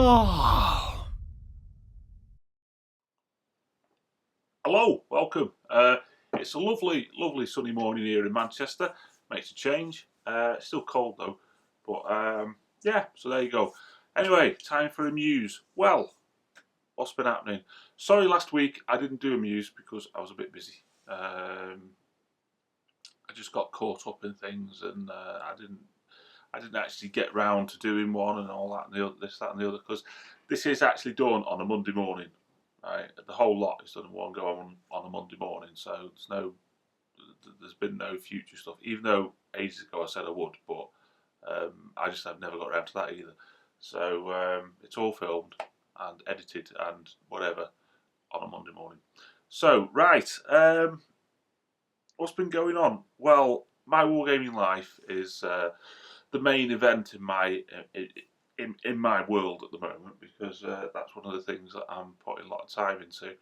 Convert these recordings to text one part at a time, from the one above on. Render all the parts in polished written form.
Oh. Hello, welcome. It's a lovely, lovely sunny morning here in Manchester. Makes a change. It's still cold though, but yeah. So there you go. Anyway, time for a muse. Well, what's been happening? Sorry, last week I didn't do a muse because I was a bit busy. I just got caught up in things, and I didn't actually get round to doing one and all that and the other, this, that, and the other, because this is actually done on a Monday morning. Right, the whole lot is done in one go on a Monday morning, so there's been no future stuff. Even though ages ago I said I would, but I just have never got around to that either. So it's all filmed and edited and whatever on a Monday morning. So right, what's been going on? Well, my wargaming life is the main event in my world at the moment, because that's one of the things that I'm putting a lot of time into.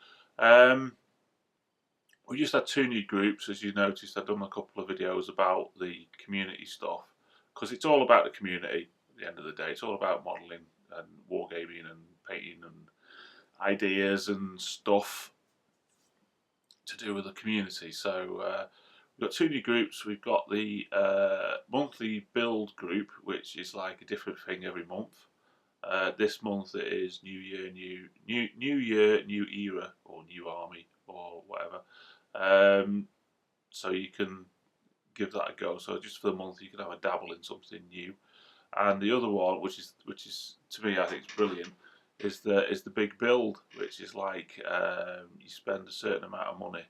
We just had 2 new groups, as you noticed. I've done a couple of videos about the community stuff, because it's all about the community. At the end of the day, it's all about modelling and wargaming and painting and ideas and stuff to do with the community. So we've got 2 new groups. We've got the monthly build group, which is like a different thing every month. This month it is New Year, New Era, or New Army, or whatever. So you can give that a go. So just for the month, you can have a dabble in something new. And the other one, which is to me, I think it's brilliant, is the big build, which is like you spend a certain amount of money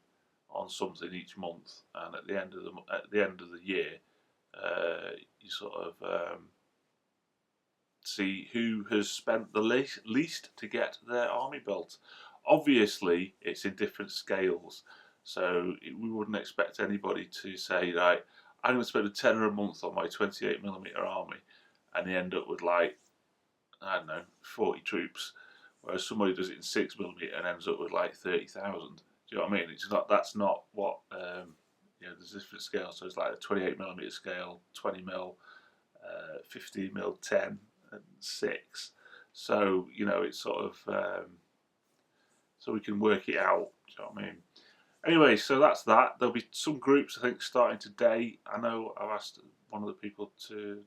on something each month, and at the end of the year, you sort of see who has spent the least to get their army built. Obviously, it's in different scales, so we wouldn't expect anybody to say, right, I'm going to spend a tenner a month on my 28mm army, and they end up with, like, I don't know, 40 troops, whereas somebody does it in 6mm and ends up with like 30,000. Do you know what I mean? It's not. That's not what. There's different scales. So it's like a 28mm scale, 20mm, 15mm, 10, and 6. So it's sort of so we can work it out. Do you know what I mean? Anyway, so that's that. There'll be some groups, I think, starting today. I know I've asked one of the people to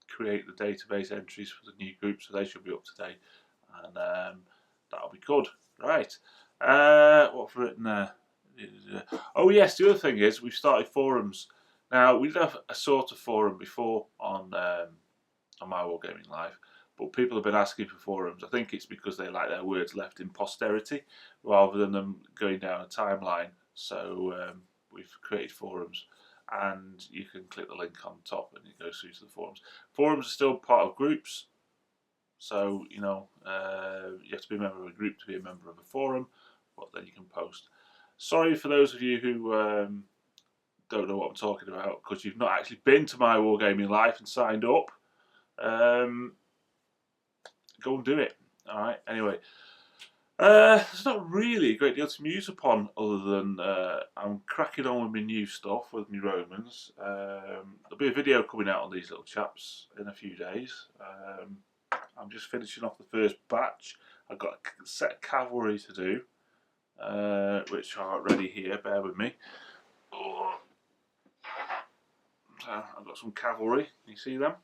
create the database entries for the new group, so they should be up to date, and that'll be good. Right. What I've written there? Oh yes, the other thing is we've started forums. Now we did have a sort of forum before on my Wargaming Live, but people have been asking for forums. I think it's because they like their words left in posterity rather than them going down a timeline. So we've created forums, and you can click the link on top and it goes through to the forums. Forums are still part of groups, so you have to be a member of a group to be a member of a forum, but then you can post. Sorry for those of you who don't know what I'm talking about, because you've not actually been to my Wargaming Life and signed up. Go and do it. Alright, anyway. There's not really a great deal to muse upon, other than I'm cracking on with my new stuff, with my Romans. There'll be a video coming out on these little chaps in a few days. I'm just finishing off the first batch. I've got a set of cavalry to do, which are ready here, bear with me. So I've got some cavalry, you see them?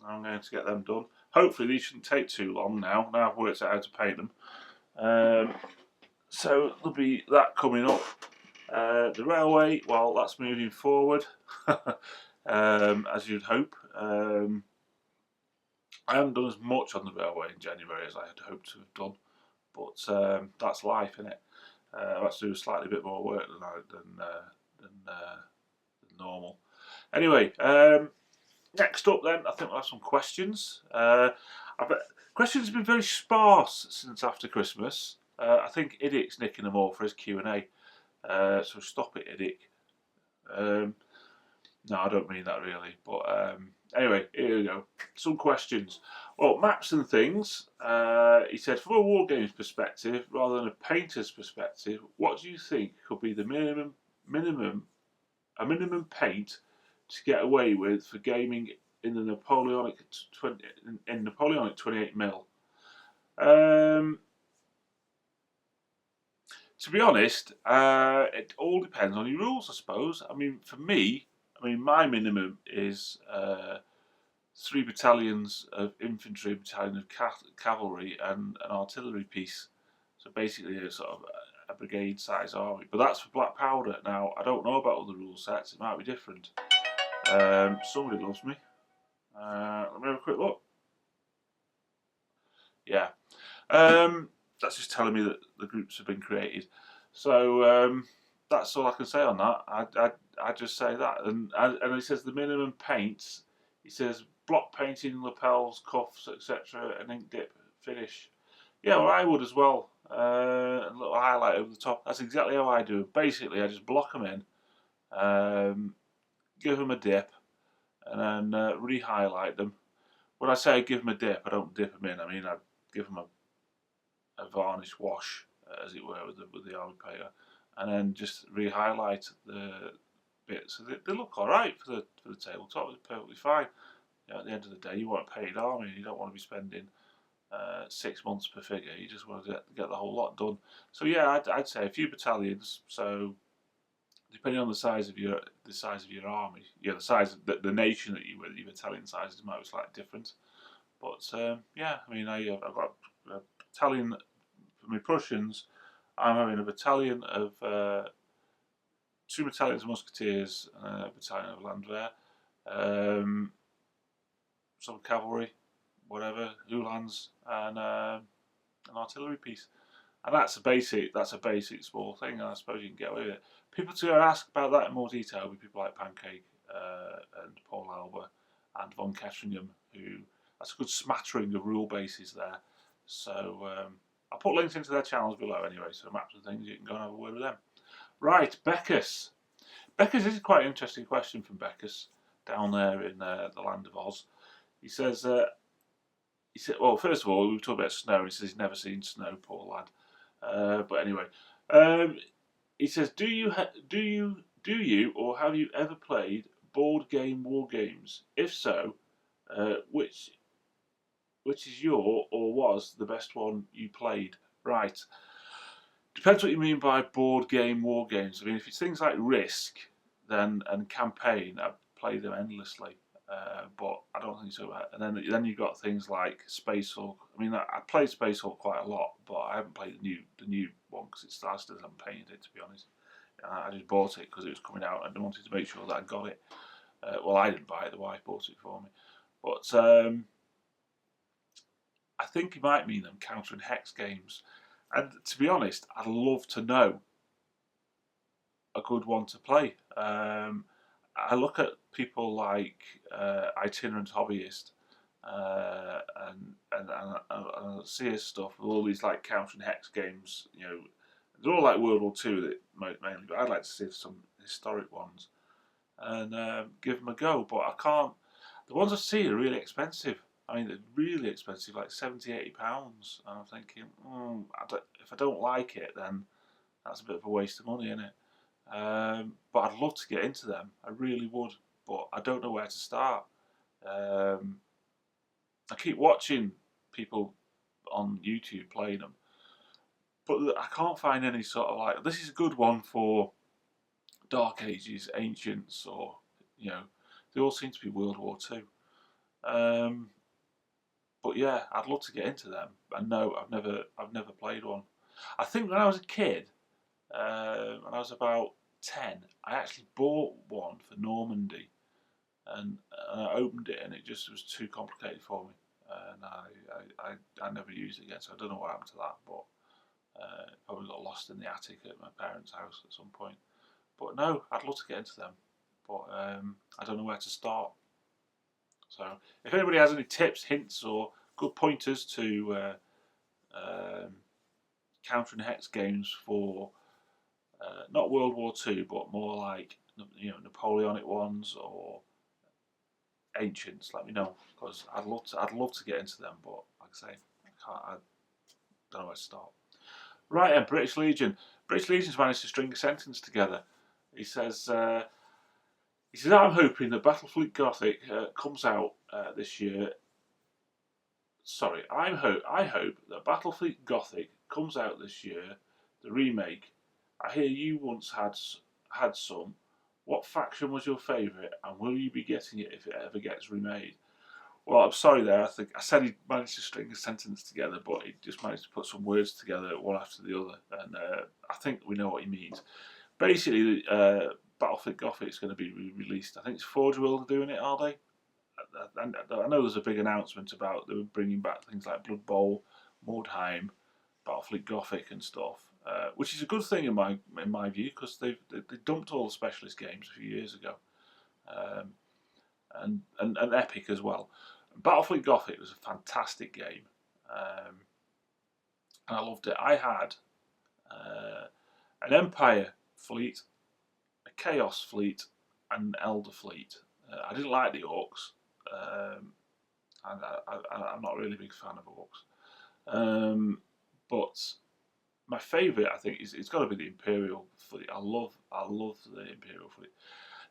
I'm going to get them done. Hopefully these shouldn't take too long now I've worked out how to paint them. So there'll be that coming up. The railway, well, that's moving forward, as you'd hope. I haven't done as much on the railway in January as I had hoped to have done, but that's life, isn't it? I've had to do slightly bit more work than normal. Anyway, next up then, I think we'll have some questions. Questions have been very sparse since after Christmas. I think Idic's nicking them all for his Q&A. So stop it, Idic. No, I don't mean that really. But anyway, here we go. Some questions. Well, maps and things. He said, from a wargames perspective, rather than a painter's perspective, what do you think could be the minimum paint to get away with for gaming in the Napoleonic 28mm? To be honest, it all depends on your rules, I suppose. I mean, for me, my minimum is 3 battalions of infantry, a battalion of cavalry, and an artillery piece. So basically, a sort of a brigade-size army. But that's for black powder. Now, I don't know about other rule sets. It might be different. Somebody loves me. Let me have a quick look. Yeah. That's just telling me that the groups have been created. So that's all I can say on that. I just say that, and it says the minimum paints. It says block painting, lapels, cuffs, etc., and ink dip finish. Yeah, well, I would as well. A little highlight over the top. That's exactly how I do it. Basically, I just block them in, give them a dip, and then re-highlight them. When I say I give them a dip, I don't dip them in. I mean, I give them a varnish wash, as it were, with the army painter, and then just re-highlight the bits. So they look all right for the tabletop. It's perfectly fine. You know, at the end of the day, you want a painted army. You don't want to be spending 6 months per figure. You just want to get the whole lot done. So yeah, I'd say a few battalions. So depending on the size of your army, yeah, the size of the nation that you with, your battalion sizes might be slightly different. But yeah, I mean, I've got a battalion for my Prussians. I'm having a battalion of 2 battalions of musketeers and a battalion of landwehr, some cavalry, whatever, uhlans, and an artillery piece. And that's a basic small thing, and I suppose you can get away with it. People to ask about that in more detail will be people like Pancake and Paul Alba and Von Ketteringham, who that's a good smattering of rule bases there. So I'll put links into their channels below anyway, so maps and things, you can go and have a word with them. Right, Beckus. Beckus is quite an interesting question from Beckus down there in the land of Oz. He says, well, first of all, we've talked about snow, and he says he's never seen snow, poor lad. But anyway, he says, do you, or have you ever played board game war games? If so, which is your or was the best one you played? Right. Depends what you mean by board game war games. I mean, if it's things like Risk, and Campaign, I play them endlessly. But I don't think so. And then you've got things like Space Hulk. I mean, I played Space Hulk quite a lot, but I haven't played the new one because it still hasn't painted it, to be honest. I just bought it because it was coming out and I wanted to make sure that I got it. Well, I didn't buy it; the wife bought it for me. But I think you might mean them counter and hex games. And to be honest, I'd love to know a good one to play. I look at people like Itinerant Hobbyist and I see his stuff with all these like counter and hex games. You know, they're all like World War II mainly, but I'd like to see some historic ones and give them a go. But I can't. The ones I see are really expensive. I mean, they're really expensive, like £70–80. And I'm thinking, if I don't like it, then that's a bit of a waste of money, isn't it? But I'd love to get into them. I really would, but I don't know where to start. I keep watching people on YouTube playing them, but I can't find any sort of like, this is a good one for Dark Ages, Ancients, or they all seem to be World War II. But yeah, I'd love to get into them. And no, I've never played one. I think when I was a kid, when I was about 10, I actually bought one for Normandy, and I opened it, and it just was too complicated for me, and I never used it again. So I don't know what happened to that, but it probably got lost in the attic at my parents' house at some point. But no, I'd love to get into them, but I don't know where to start. So if anybody has any tips, hints, or good pointers to counter and hex games for not World War II, but more like Napoleonic ones or Ancients, let me know, because I'd love to get into them, but like I say, I don't know where to start. Right, and British Legion. British Legion's managed to string a sentence together. He says, I'm hoping that Battlefleet Gothic comes out this year sorry, I hope that Battlefleet Gothic comes out this year, the remake. I hear you once had some. What faction was your favourite, and will you be getting it if it ever gets remade? Well, I'm sorry there. I think I said he managed to string a sentence together, but he just managed to put some words together one after the other, and I think we know what he means. Basically, Battlefield Gothic is going to be released. I think it's Forge World are doing it, are they? I know there's a big announcement about they were bringing back things like Blood Bowl, Mordheim, Battlefield Gothic, and stuff, which is a good thing in my view because they dumped all the specialist games a few years ago, um, and Epic as well. Battlefield Gothic was a fantastic game, and I loved it. I had an Empire fleet, a Chaos fleet, and an Elder fleet. I didn't like the Orcs. And I'm not really a big fan of Orcs. But my favourite, I think, is it's got to be the Imperial fleet. I love the Imperial fleet.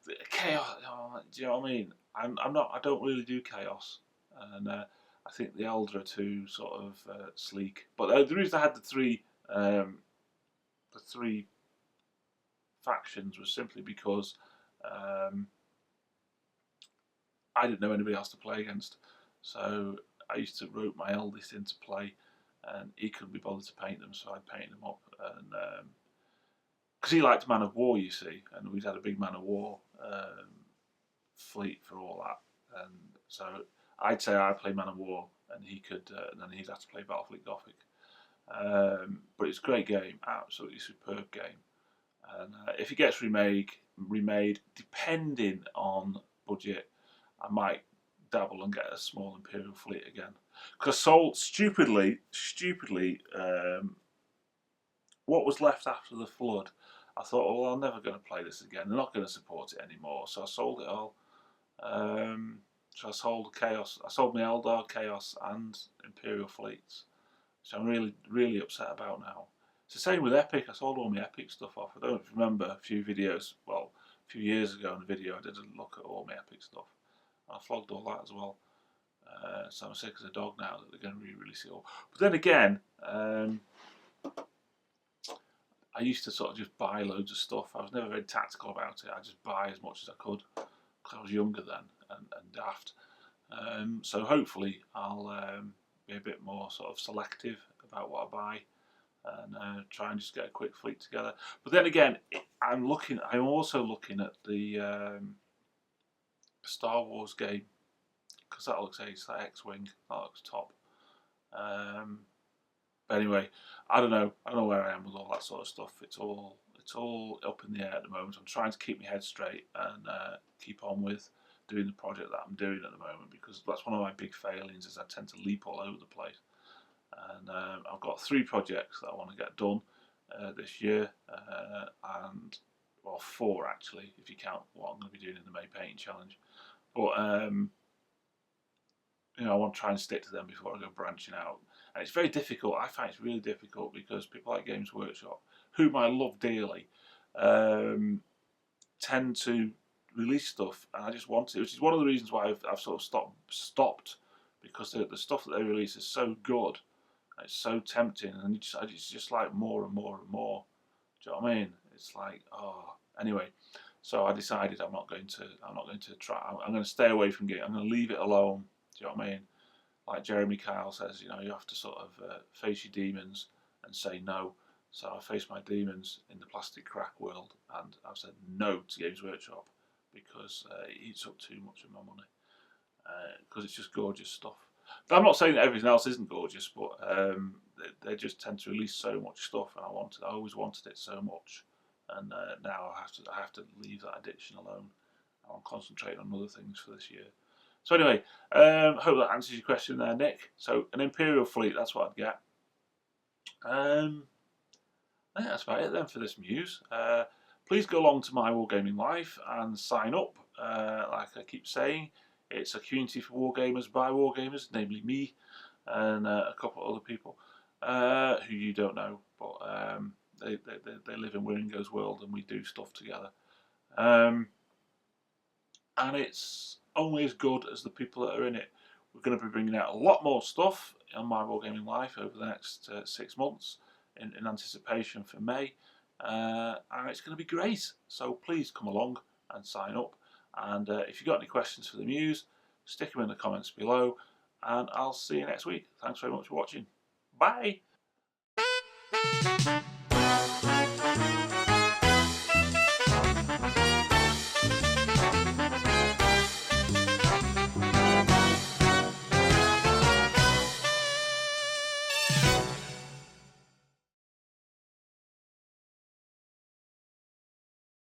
The Chaos. Oh, do you know what I mean? I don't really do Chaos, and I think the Elder are too sort of sleek. But the reason I had the three factions was simply because I didn't know anybody else to play against. So I used to rope my eldest into play, and he couldn't be bothered to paint them, so I'd paint them up. And because he liked Man of War, you see, and we'd had a big Man of War fleet for all that. And so I'd say I play Man of War, and he could, and then he'd have to play Battlefield Gothic. But it's a great game, absolutely superb game. And if it gets remade, depending on budget, I might dabble and get a small Imperial fleet again. Because I sold stupidly, what was left after the flood. I thought, well, I'm never going to play this again. They're not going to support it anymore, so I sold it all. So I sold Chaos. I sold my Eldar, Chaos, and Imperial fleets, which I'm really, really upset about now. It's the same with Epic. I sold all my Epic stuff off. I don't remember a few videos. Well, a few years ago in a video, I did a look at all my Epic stuff. I flogged all that as well. So I'm sick as a dog now that they're going to re-release it all. But then again, I used to sort of just buy loads of stuff. I was never very tactical about it. I just buy as much as I could because I was younger then and daft. So hopefully I'll be a bit more sort of selective about what I buy and try and just get a quick fleet together. But then again, I'm also looking at the Star Wars game because that looks ace, that X-wing, that looks top. But anyway, I don't know where I am with all that sort of stuff. It's all up in the air at the moment. I'm trying to keep my head straight and keep on with doing the project that I'm doing at the moment because that's one of my big failings is I tend to leap all over the place. And I've got 3 projects that I want to get done this year, and well, 4 actually, if you count what I'm going to be doing in the May Painting Challenge. But I want to try and stick to them before I go branching out. And it's very difficult. I find it's really difficult because people like Games Workshop, whom I love dearly, tend to release stuff, and I just want it, which is one of the reasons why I've sort of stopped because the stuff that they release is so good. It's so tempting, and it's just like more and more and more. Do you know what I mean? It's like, oh. Anyway, so I decided I'm not going to try. I'm going to stay away from it. I'm going to leave it alone. Do you know what I mean? Like Jeremy Kyle says, you have to sort of face your demons and say no. So I face my demons in the plastic crack world, and I've said no to Games Workshop because it eats up too much of my money. Because it's just gorgeous stuff. I'm not saying that everything else isn't gorgeous, but they just tend to release so much stuff, and I always wanted it so much, and now I have to leave that addiction alone. I'll concentrate on other things for this year. So anyway, hope that answers your question there, Nick. So an Imperial fleet, that's what I'd get. I think that's about it then for this Muse. Please go along to my Wargaming Life and sign up. Like I keep saying, it's a community for wargamers by wargamers, namely me and a couple of other people who you don't know, but they live in Ringo's world and we do stuff together. And it's only as good as the people that are in it. We're going to be bringing out a lot more stuff on My Wargaming Life over the next 6 months in anticipation for May, and it's going to be great. So please come along and sign up. And if you've got any questions for the Muse, stick them in the comments below, and I'll see you next week. Thanks very much for watching. Bye!